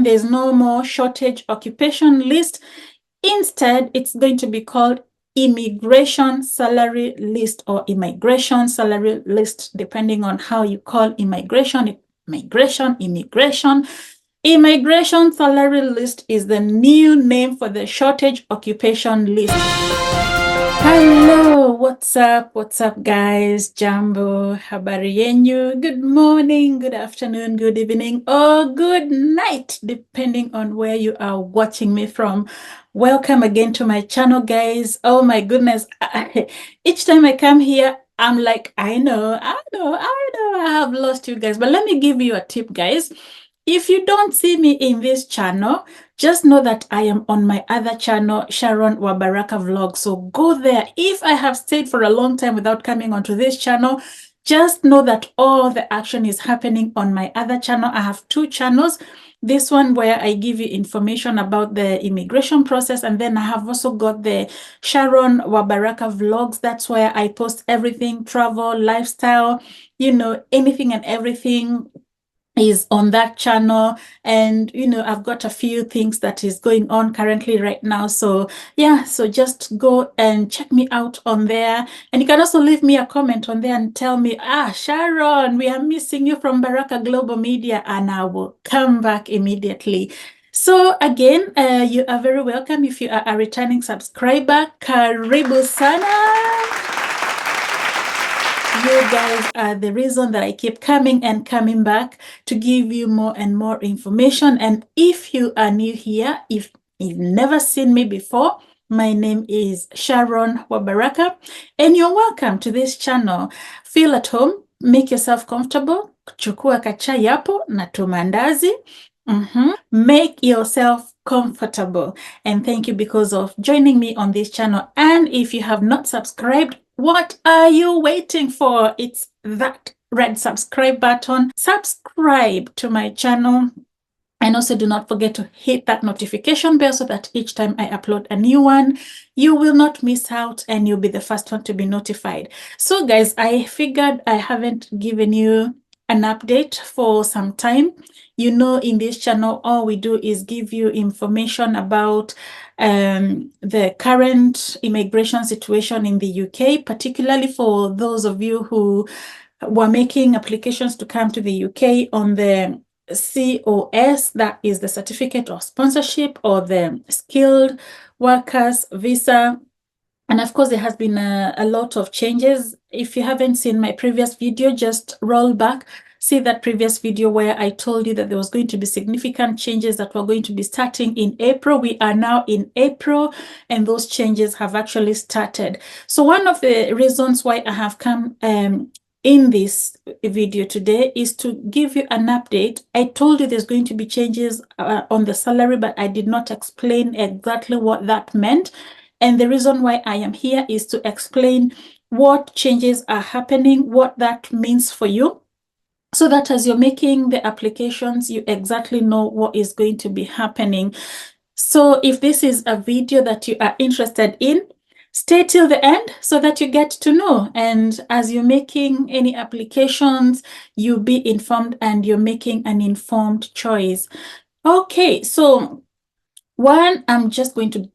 There's no more shortage occupation list. Instead, it's going to be called immigration salary list or immigration salary list, depending on how you call immigration. Immigration salary list is the new name for the shortage occupation list. Hello, what's up? What's up, guys? Jambo, habari yenyu. Good morning, good afternoon, good evening, or good night, depending on where you are watching me from. Welcome again to my channel, guys. Oh my goodness. Each time I come here, I'm like, I know, I have lost you guys. But let me give you a tip, guys. If you don't see me in this channel, just know that I am on my other channel, Sharon Baraka Vlog. So go there. If I have stayed for a long time without coming onto this channel, just know that all the action is happening on my other channel. I have two channels. This one where I give you information about the immigration process, and then I have also got the Sharon Baraka Vlogs. That's where I post everything, travel, lifestyle, you know, anything and everything is on that channel. And you know, I've got a few things that is going on currently right now, so yeah, so just go and check me out on there. And you can also leave me a comment on there and tell me, Sharon, we are missing you from Baraka Global Media, and I will come back immediately. So again, you are very welcome. If you are a returning subscriber, karibu sana. You guys are the reason that I keep coming and coming back to give you more and more information. And if you are new here, if you've never seen me before, my name is Sharon Baraka, and you're welcome to this channel. Feel at home, make yourself comfortable, chukua kachai yapo na tumandazi. Make yourself comfortable, and thank you because of joining me on this channel. And if you have not subscribed, what are you waiting for? It's that red subscribe button. Subscribe to my channel, and also do not forget to hit that notification bell so that each time I upload a new one, you will not miss out and you'll be the first one to be notified. So guys, I figured I haven't given you an update for some time. You know, in this channel, all we do is give you information about the current immigration situation in the UK, particularly for those of you who were making applications to come to the UK on the COS, that is the certificate of sponsorship, or the skilled workers visa. And of course, there has been a lot of changes. If you haven't seen my previous video, just roll back, see that previous video where I told you that there was going to be significant changes that were going to be starting in April. We are now in April, and those changes have actually started. So one of the reasons why I have come in this video today is to give you an update. I told you there's going to be changes on the salary, but I did not explain exactly what that meant. And the reason why I am here is to explain what changes are happening, what that means for you, so that as you're making the applications, you exactly know what is going to be happening. So if this is a video that you are interested in, stay till the end so that you get to know. And as you're making any applications, you'll be informed and you're making an informed choice. Okay, so one, I'm just going to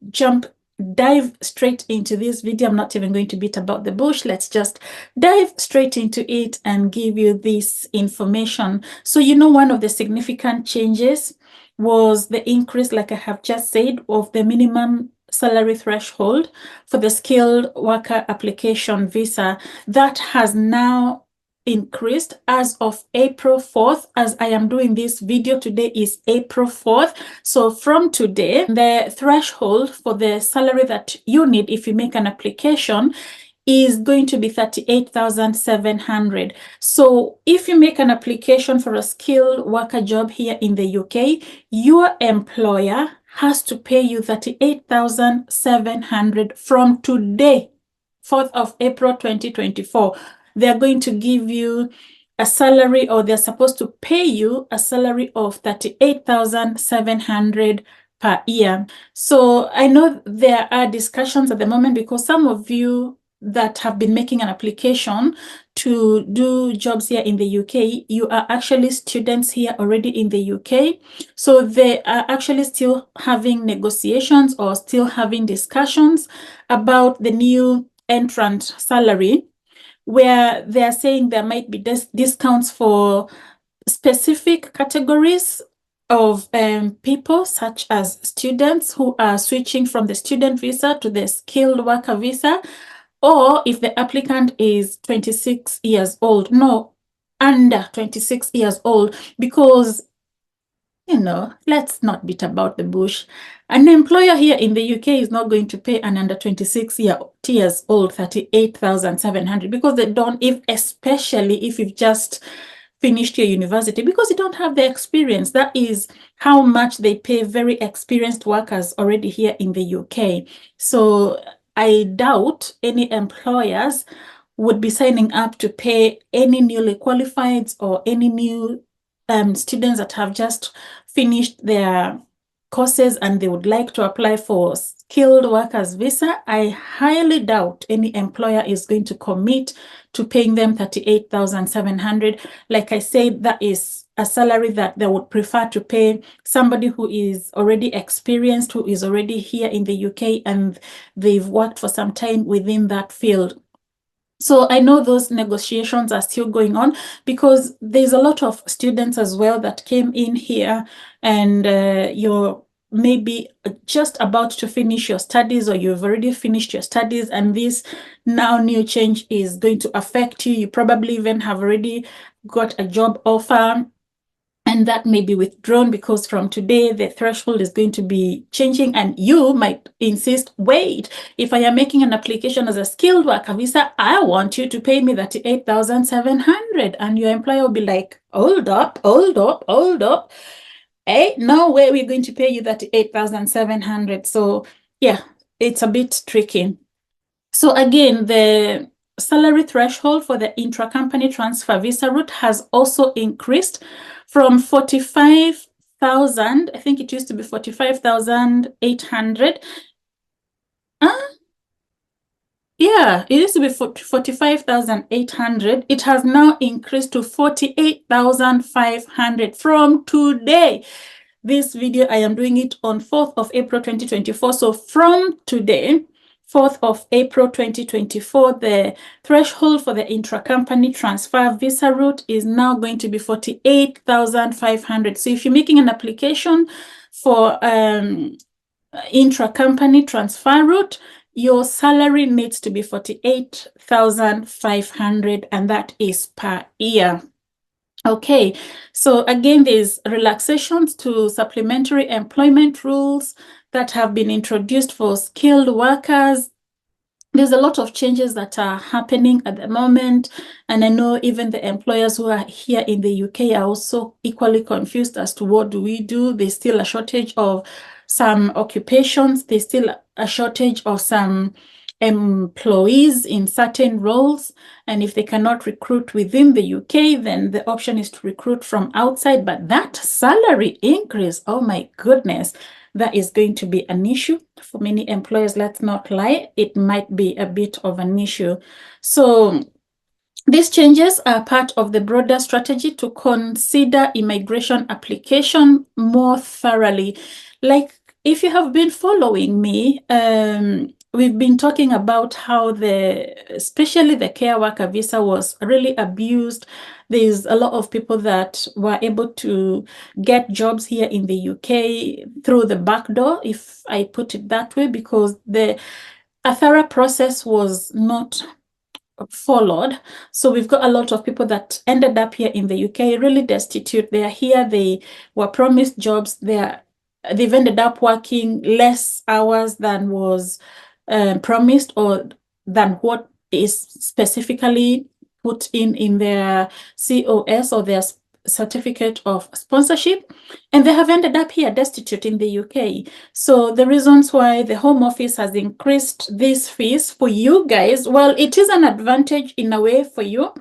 dive straight into this video. I'm not even going to beat about the bush. Let's just dive straight into it and give you this information. So, you know, one of the significant changes was the increase, like I have just said, of the minimum salary threshold for the skilled worker application visa. That has now increased as of April 4th. As I am doing this video, today is April 4th. So from today, the threshold for the salary that you need if you make an application is going to be 38,700. So if you make an application for a skilled worker job here in the UK, your employer has to pay you 38,700 from today, 4th of April 2024. They're going to give you a salary, or they're supposed to pay you a salary of 38,700 per year. So I know there are discussions at the moment because some of you that have been making an application to do jobs here in the UK, you are actually students here already in the UK. So they are actually still having negotiations or still having discussions about the new entrant salary, where they're saying there might be discounts for specific categories of people, such as students who are switching from the student visa to the skilled worker visa, or if the applicant is 26 years old, no, under 26 years old, because, let's not beat about the bush. An employer here in the UK is not going to pay an under 26 years old 38,700, because they don't, especially if you've just finished your university, because you don't have the experience. That is how much they pay very experienced workers already here in the UK. So I doubt any employers would be signing up to pay any newly qualified or any new students that have just finished their courses and they would like to apply for skilled workers visa. I highly doubt any employer is going to commit to paying them 38,700. Like I said, that is a salary that they would prefer to pay somebody who is already experienced, who is already here in the UK and they've worked for some time within that field. So I know those negotiations are still going on, because there's a lot of students as well that came in here, and you're maybe just about to finish your studies, or you've already finished your studies, and this now new change is going to affect you. You probably even have already got a job offer, and that may be withdrawn because from today the threshold is going to be changing, and you might insist, wait, if I am making an application as a skilled worker visa, I want you to pay me 38,700. And your employer will be like, hold up. Hey, no way we're going to pay you 38,700. So yeah, it's a bit tricky. So again, the salary threshold for the intra-company transfer visa route has also increased from 45,000. I think it used to be 45,800. Yeah, it used to be 45,800. It has now increased to 48,500 from today. This video, I am doing it on 4th of April 2024. So from today, 4th of April 2024, the threshold for the intra-company transfer visa route is now going to be 48,500. So if you're making an application for intra-company transfer route, your salary needs to be 48,500, and that is per year. Okay, so again, there's relaxations to supplementary employment rules that have been introduced for skilled workers. There's a lot of changes that are happening at the moment, and I know even the employers who are here in the UK are also equally confused as to what do we do. There's still a shortage of some occupations. There's still a shortage of some employees in certain roles, and if they cannot recruit within the UK, then the option is to recruit from outside. But that salary increase, oh my goodness, that is going to be an issue for many employers. Let's not lie, it might be a bit of an issue. So these changes are part of the broader strategy to consider immigration application more thoroughly. Like, if you have been following me, we've been talking about how especially the care worker visa was really abused. There's a lot of people that were able to get jobs here in the UK through the back door, if I put it that way, because a thorough process was not followed. So we've got a lot of people that ended up here in the UK really destitute. They are here, they were promised jobs, they've ended up working less hours than was promised, or than what is specifically put in their COS or their certificate of sponsorship, and they have ended up here destitute in the UK. So the reasons why the Home Office has increased these fees for you guys, well, it is an advantage in a way for you,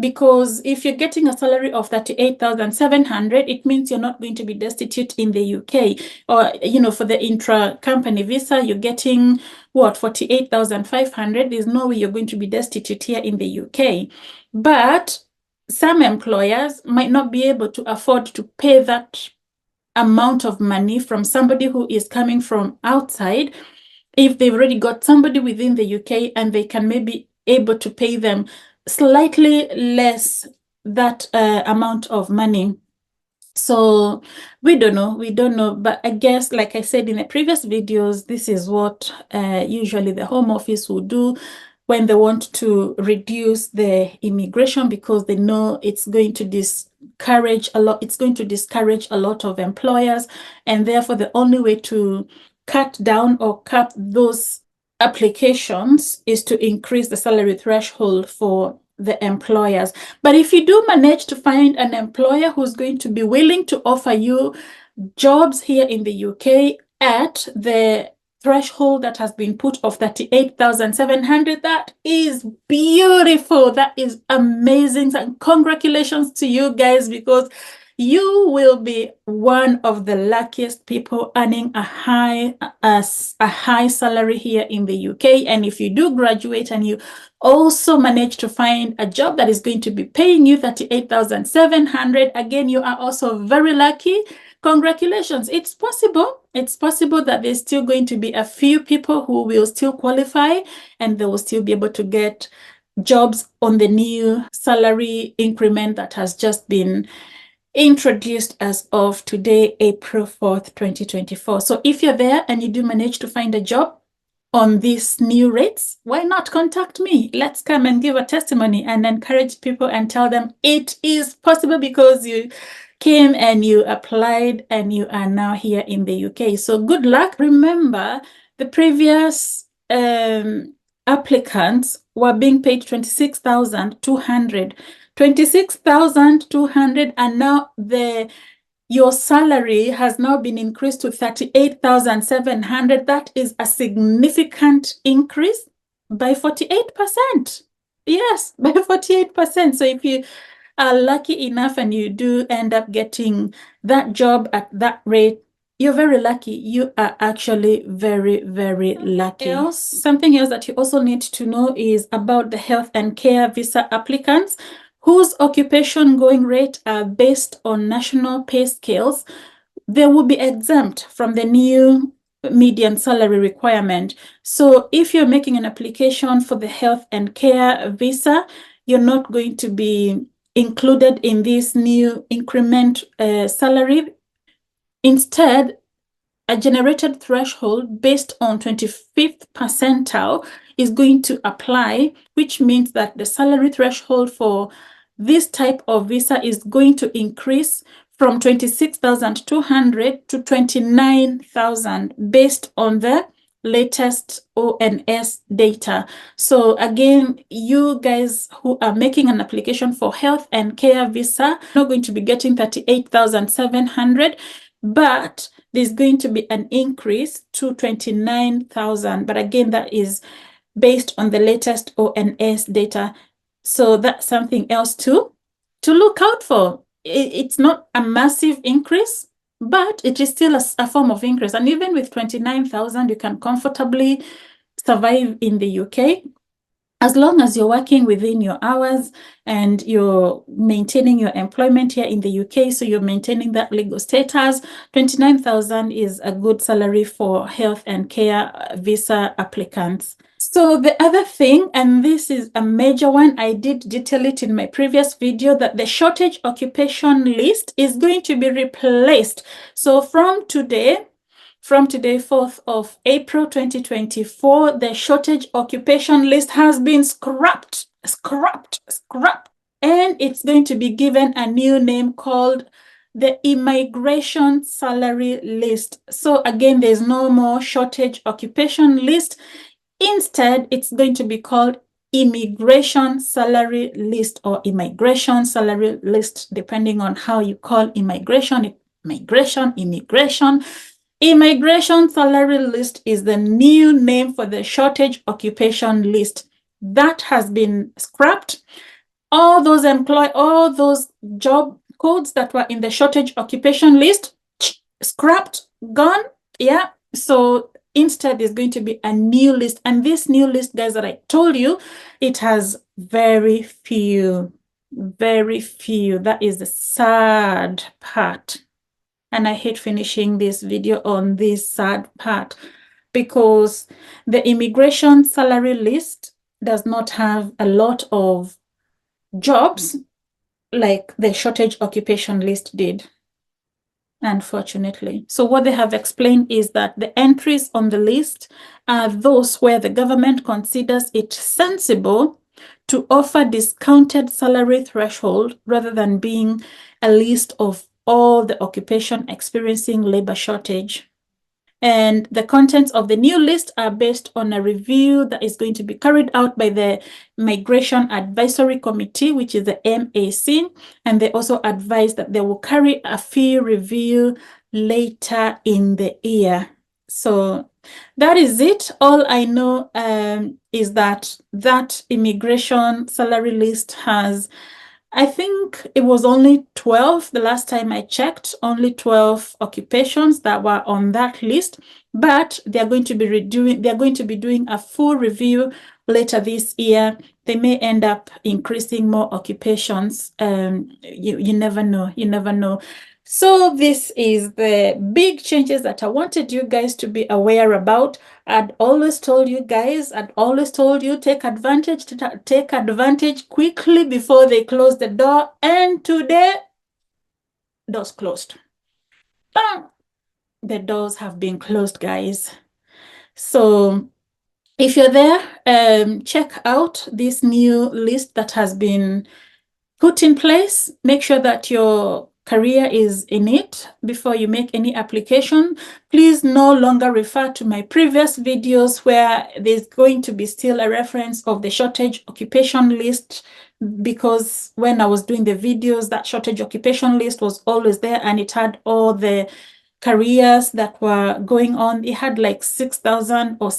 because if you're getting a salary of 38,700, it means you're not going to be destitute in the UK. Or, for the intra-company visa, you're getting what, 48,500. There's no way you're going to be destitute here in the UK. But some employers might not be able to afford to pay that amount of money from somebody who is coming from outside. If they've already got somebody within the UK and they can maybe able to pay them slightly less that amount of money. So we don't know, but I guess, like I said in the previous videos, this is what usually the Home Office will do when they want to reduce the immigration, because they know it's going to discourage a lot of employers, and therefore the only way to cut down or cap those applications is to increase the salary threshold for the employers. But if you do manage to find an employer who's going to be willing to offer you jobs here in the UK at the threshold that has been put of 38,700, that is beautiful. That is amazing. And congratulations to you guys, because you will be one of the luckiest people earning a high salary here in the UK. And if you do graduate and you also manage to find a job that is going to be paying you 38,700, again, you are also very lucky. Congratulations. It's possible. It's possible that there's still going to be a few people who will still qualify, and they will still be able to get jobs on the new salary increment that has just been introduced as of today, April 4th, 2024. So if you're there and you do manage to find a job on these new rates, why not contact me? Let's come and give a testimony and encourage people and tell them it is possible, because you came and you applied and you are now here in the UK. So good luck. Remember, the previous applicants were being paid 26,200. 26,200, and now your salary has now been increased to 38,700. That is a significant increase by 48%. Yes, by 48%. So if you are lucky enough and you do end up getting that job at that rate, you're very lucky. You are actually very, very lucky. Something else that you also need to know is about the health and care visa applicants whose occupation going rate are based on national pay scales. They will be exempt from the new median salary requirement. So if you're making an application for the health and care visa, you're not going to be included in this new increment salary. Instead, a generated threshold based on 25th percentile is going to apply, which means that the salary threshold for this type of visa is going to increase from 26,200 to 29,000 based on the latest ONS data. So again, you guys who are making an application for health and care visa, not going to be getting 38,700, but there's going to be an increase to 29,000. But again, that is based on the latest ONS data. So that's something else to look out for. It's not a massive increase, but it is still a form of increase. And even with 29,000, you can comfortably survive in the UK. As long as you're working within your hours and you're maintaining your employment here in the UK, so you're maintaining that legal status, 29,000 is a good salary for health and care visa applicants. So the other thing, and this is a major one, I did detail it in my previous video, that the shortage occupation list is going to be replaced. So from today, 4th of April 2024, the shortage occupation list has been scrapped. And it's going to be given a new name called the immigration salary list. So again, there's no more shortage occupation list. Instead, it's going to be called immigration salary list or immigration salary list, depending on how you call immigration. Immigration salary list is the new name for the shortage occupation list. That has been scrapped. all those job codes that were in the shortage occupation list, scrapped, gone. Yeah. So instead, there's going to be a new list. And this new list, guys, that I told you, it has very few. That is the sad part. And I hate finishing this video on this sad part because the immigration salary list does not have a lot of jobs like the shortage occupation list did, unfortunately. So what they have explained is that the entries on the list are those where the government considers it sensible to offer discounted salary threshold rather than being a list of all the occupation experiencing labor shortage. And the contents of the new list are based on a review that is going to be carried out by the Migration Advisory Committee, which is the MAC. And they also advise that they will carry a fee review later in the year. So that is it. All I know is that immigration salary list has, I think it was only 12 the last time I checked, only 12 occupations that were on that list, but they're going to be doing a full review later this year. They may end up increasing more occupations. You never know. So this is the big changes that I wanted you guys to be aware about. I'd always told you guys, take advantage quickly before they close the door. And today, doors closed. Bang! The doors have been closed, guys. So if you're there, check out this new list that has been put in place. Make sure that your career is in it before you make any application. Please no longer refer to my previous videos where there's going to be still a reference of the shortage occupation list, because when I was doing the videos, that shortage occupation list was always there and it had all the careers that were going on. It had like 6,000 or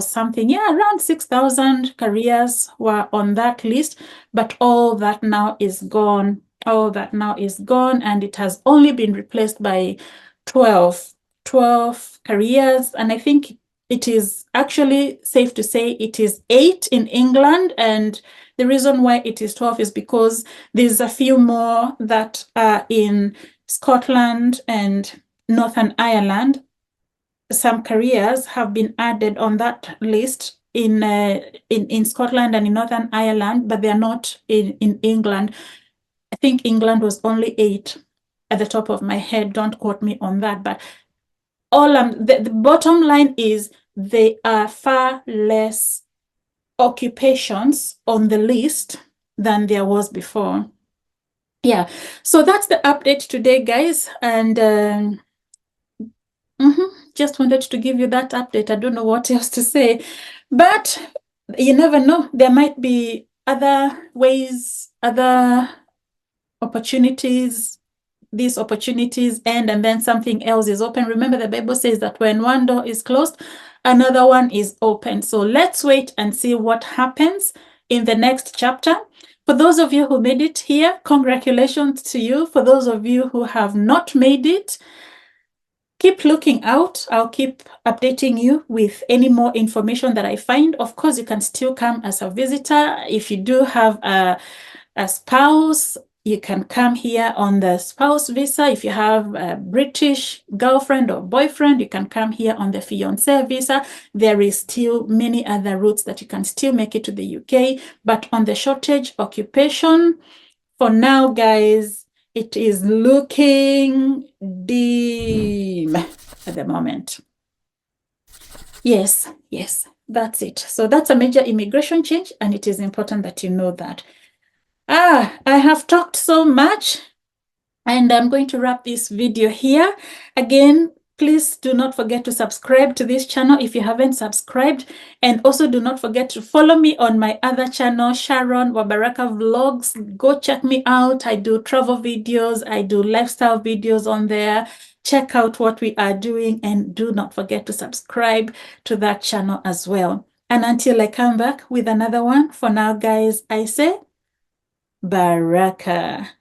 something. Yeah, around 6,000 careers were on that list, but all that now is gone. And it has only been replaced by 12 careers. And I think it is actually safe to say it is 8 in England. And the reason why it is 12 is because there's a few more that are in Scotland and Northern Ireland. Some careers have been added on that list in Scotland and in Northern Ireland, but they're not in England. I think England was only 8 at the top of my head. Don't quote me on that. But the bottom line is there are far less occupations on the list than there was before. Yeah, so that's the update today, guys. And just wanted to give you that update. I don't know what else to say, but you never know. There might be other ways, other opportunities. These opportunities end and then something else is open. Remember, the Bible says that when one door is closed, another one is open. So let's wait and see what happens in the next chapter. For those of you who made it here, congratulations to you. For those of you who have not made it, keep looking out. I'll keep updating you with any more information that I find. Of course, you can still come as a visitor. If you do have a spouse, you can come here on the spouse visa. If you have a British girlfriend or boyfriend, you can come here on the fiancé visa. There is still many other routes that you can still make it to the UK. But on the shortage occupation, for now, guys, it is looking dim at the moment. Yes, that's it. So that's a major immigration change, and it is important that you know that. I have talked so much, and I'm going to wrap this video here. Again, please do not forget to subscribe to this channel if you haven't subscribed. And also do not forget to follow me on my other channel, Sharon Baraka Vlogs. Go check me out. I do travel videos. I do lifestyle videos on there. Check out what we are doing, and do not forget to subscribe to that channel as well. And until I come back with another one, for now, guys, I say Baraka.